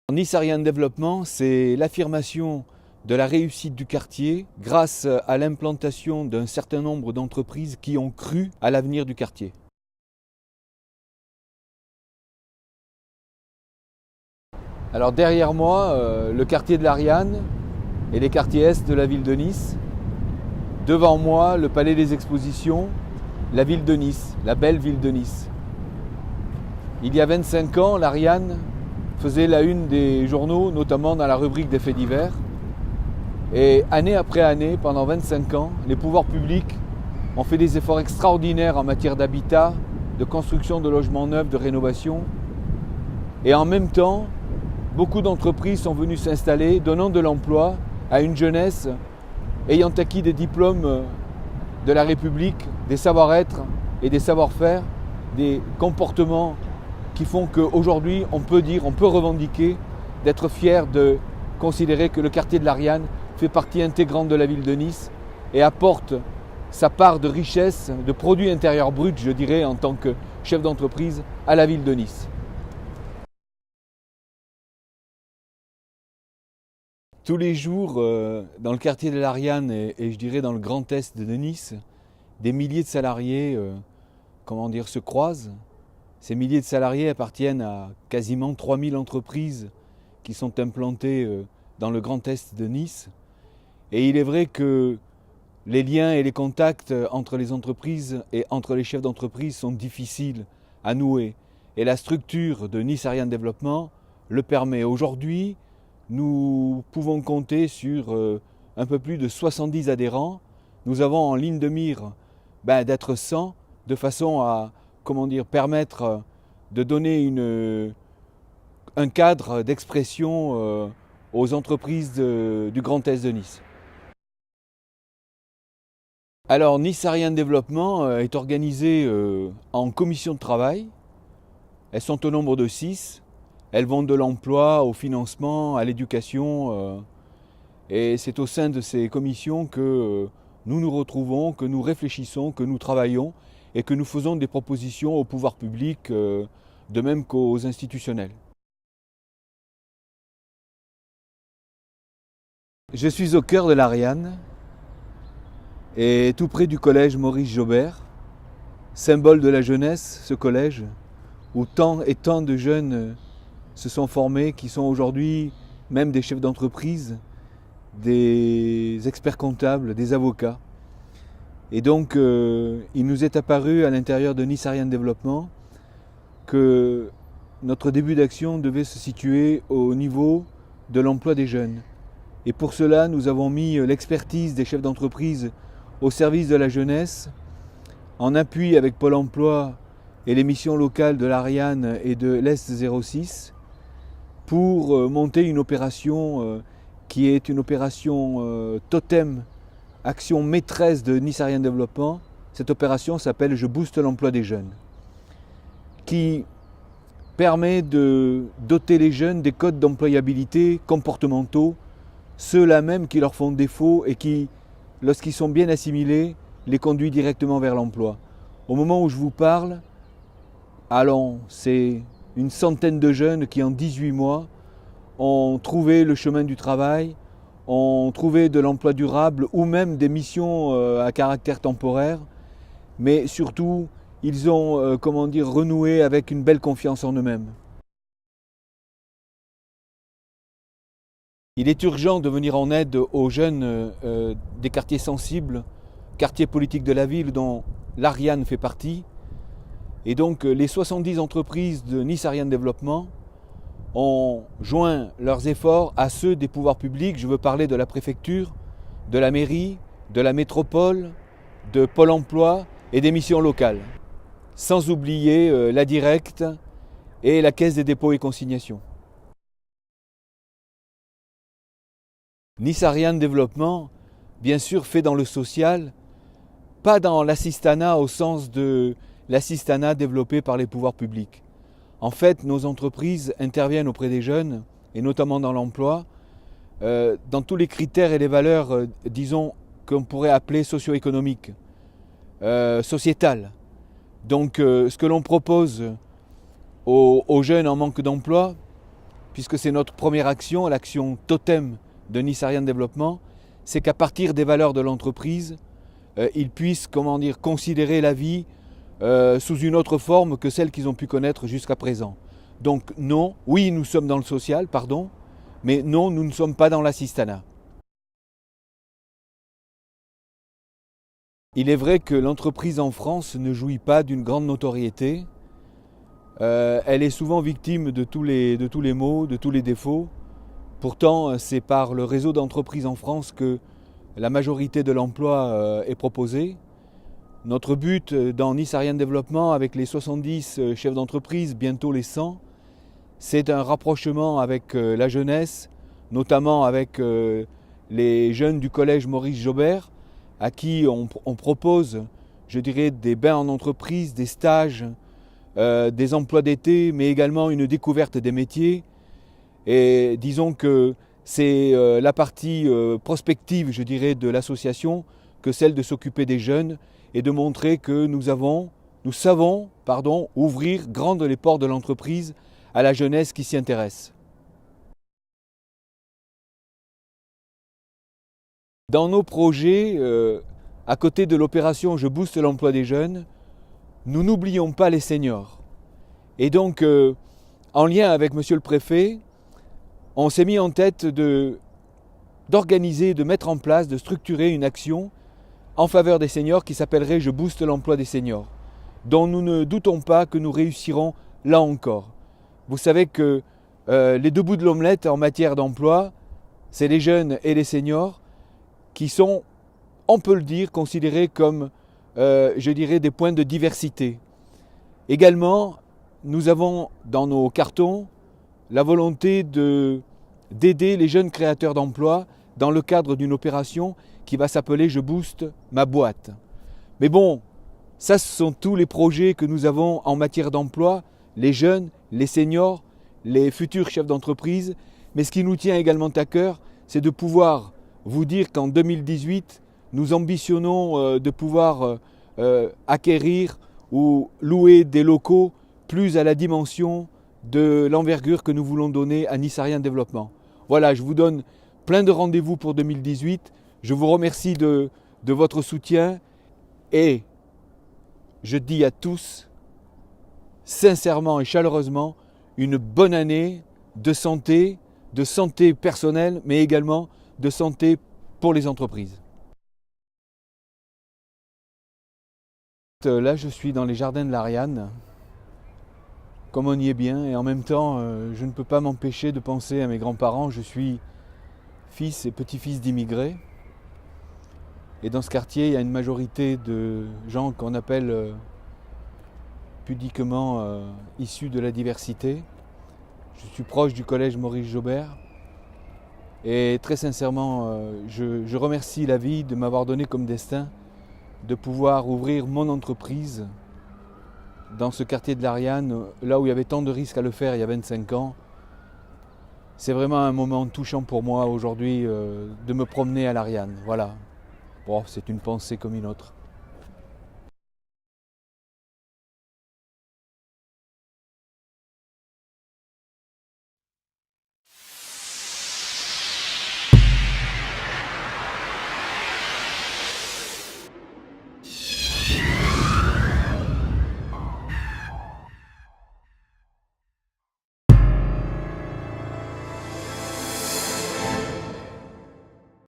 Nice Ariane Développement, c'est l'affirmation de la réussite du quartier grâce à l'implantation d'un certain nombre d'entreprises qui ont cru à l'avenir du quartier. Alors derrière moi, le quartier de l'Ariane et les quartiers est de la ville de Nice. Devant moi, le palais des expositions, la ville de Nice, la belle ville de Nice. Il y a 25 ans, l'Ariane faisait la une des journaux, notamment dans la rubrique des faits divers. Et année après année, pendant 25 ans, les pouvoirs publics ont fait des efforts extraordinaires en matière d'habitat, de construction de logements neufs, de rénovation. Et en même temps, beaucoup d'entreprises sont venues s'installer, donnant de l'emploi à une jeunesse ayant acquis des diplômes de la République, des savoir-être et des savoir-faire, des comportements qui font qu'aujourd'hui, on peut dire, on peut revendiquer d'être fier de considérer que le quartier de l'Ariane fait partie intégrante de la ville de Nice et apporte sa part de richesse, de produit intérieur brut, je dirais, en tant que chef d'entreprise, à la ville de Nice. Tous les jours, dans le quartier de l'Ariane et je dirais dans le Grand Est de Nice, des milliers de salariés se croisent. Ces milliers de salariés appartiennent à quasiment 3000 entreprises qui sont implantées dans le Grand Est de Nice. Et il est vrai que les liens et les contacts entre les entreprises et entre les chefs d'entreprise sont difficiles à nouer. Et la structure de Nice Ariane Développement le permet. Aujourd'hui, nous pouvons compter sur un peu plus de 70 adhérents. Nous avons en ligne de mire d'être 100 de façon à permettre de donner un cadre d'expression aux entreprises du Grand Est de Nice. Alors Nice Ariane Développement est organisée en commissions de travail. Elles sont au nombre de 6. Elles vont de l'emploi au financement, à l'éducation. Et c'est au sein de ces commissions que nous nous retrouvons, que nous réfléchissons, que nous travaillons et que nous faisons des propositions au pouvoir public, de même qu'aux institutionnels. Je suis au cœur de l'Ariane et tout près du collège Maurice Jaubert, symbole de la jeunesse, ce collège, où tant et tant de jeunes se sont formés, qui sont aujourd'hui même des chefs d'entreprise, des experts comptables, des avocats. Et donc, il nous est apparu à l'intérieur de Nice Ariane Développement que notre début d'action devait se situer au niveau de l'emploi des jeunes. Et pour cela, nous avons mis l'expertise des chefs d'entreprise au service de la jeunesse, en appui avec Pôle emploi et les missions locales de l'Ariane et de l'Est 06, pour monter une opération qui est une opération totem, action maîtresse de Nice Ariane Développement. Cette opération s'appelle « Je booste l'emploi des jeunes », qui permet de doter les jeunes des codes d'employabilité comportementaux, ceux-là même qui leur font défaut et qui, lorsqu'ils sont bien assimilés, les conduit directement vers l'emploi. Au moment où je vous parle, c'est une centaine de jeunes qui en 18 mois ont trouvé le chemin du travail, ont trouvé de l'emploi durable ou même des missions à caractère temporaire, mais surtout ils ont renoué avec une belle confiance en eux-mêmes. Il est urgent de venir en aide aux jeunes des quartiers sensibles, quartiers politiques de la ville dont l'Ariane fait partie. Et donc les 70 entreprises de Nice Ariane Développement ont joint leurs efforts à ceux des pouvoirs publics. Je veux parler de la préfecture, de la mairie, de la métropole, de Pôle emploi et des missions locales. Sans oublier la Directe et la Caisse des dépôts et consignations. Nice Ariane Développement, bien sûr, fait dans le social, pas dans l'assistanat au sens de l'assistanat développé par les pouvoirs publics. En fait, nos entreprises interviennent auprès des jeunes, et notamment dans l'emploi, dans tous les critères et les valeurs, disons, qu'on pourrait appeler socio-économiques, sociétales. Donc, ce que l'on propose aux jeunes en manque d'emploi, puisque c'est notre première action, l'action totem de Nice Ariane Développement, c'est qu'à partir des valeurs de l'entreprise, ils puissent, considérer la vie sous une autre forme que celle qu'ils ont pu connaître jusqu'à présent. Donc non, oui, nous sommes dans le social, pardon, mais non, nous ne sommes pas dans l'assistanat. Il est vrai que l'entreprise en France ne jouit pas d'une grande notoriété. Elle est souvent victime de tous les maux, de tous les défauts. Pourtant, c'est par le réseau d'entreprises en France que la majorité de l'emploi est proposée. Notre but dans Nice Ariane Développement, avec les 70 chefs d'entreprise, bientôt les 100, c'est un rapprochement avec la jeunesse, notamment avec les jeunes du collège Maurice Jobert, à qui on propose, je dirais, des bains en entreprise, des stages, des emplois d'été, mais également une découverte des métiers. Et disons que c'est la partie prospective, je dirais, de l'association que celle de s'occuper des jeunes et de montrer que nous savons ouvrir grandes les portes de l'entreprise à la jeunesse qui s'y intéresse. Dans nos projets, à côté de l'opération Je booste l'emploi des jeunes, nous n'oublions pas les seniors. Et donc, en lien avec Monsieur le Préfet, on s'est mis en tête d'organiser, de mettre en place, de structurer une action en faveur des seniors qui s'appellerait Je booste l'emploi des seniors, dont nous ne doutons pas que nous réussirons là encore. Vous savez que les deux bouts de l'omelette en matière d'emploi, c'est les jeunes et les seniors qui sont, on peut le dire, considérés comme, je dirais, des points de diversité. Également, nous avons dans nos cartons la volonté d'aider les jeunes créateurs d'emplois dans le cadre d'une opération qui va s'appeler Je booste ma boîte. Mais bon, ça ce sont tous les projets que nous avons en matière d'emploi, les jeunes, les seniors, les futurs chefs d'entreprise. Mais ce qui nous tient également à cœur, c'est de pouvoir vous dire qu'en 2018, nous ambitionnons de pouvoir acquérir ou louer des locaux plus à la dimension de l'envergure que nous voulons donner à Nice Ariane Développement. Voilà, je vous donne plein de rendez-vous pour 2018. Je vous remercie de votre soutien et je dis à tous, sincèrement et chaleureusement, une bonne année de santé personnelle, mais également de santé pour les entreprises. Là, je suis dans les jardins de l'Ariane, comme on y est bien, et en même temps, je ne peux pas m'empêcher de penser à mes grands-parents. Je suis fils et petit-fils d'immigrés. Et dans ce quartier, il y a une majorité de gens qu'on appelle pudiquement issus de la diversité. Je suis proche du collège Maurice Jobert. Et très sincèrement, je remercie la vie de m'avoir donné comme destin de pouvoir ouvrir mon entreprise dans ce quartier de l'Ariane, là où il y avait tant de risques à le faire il y a 25 ans. C'est vraiment un moment touchant pour moi aujourd'hui de me promener à l'Ariane. Voilà. Bon, c'est une pensée comme une autre.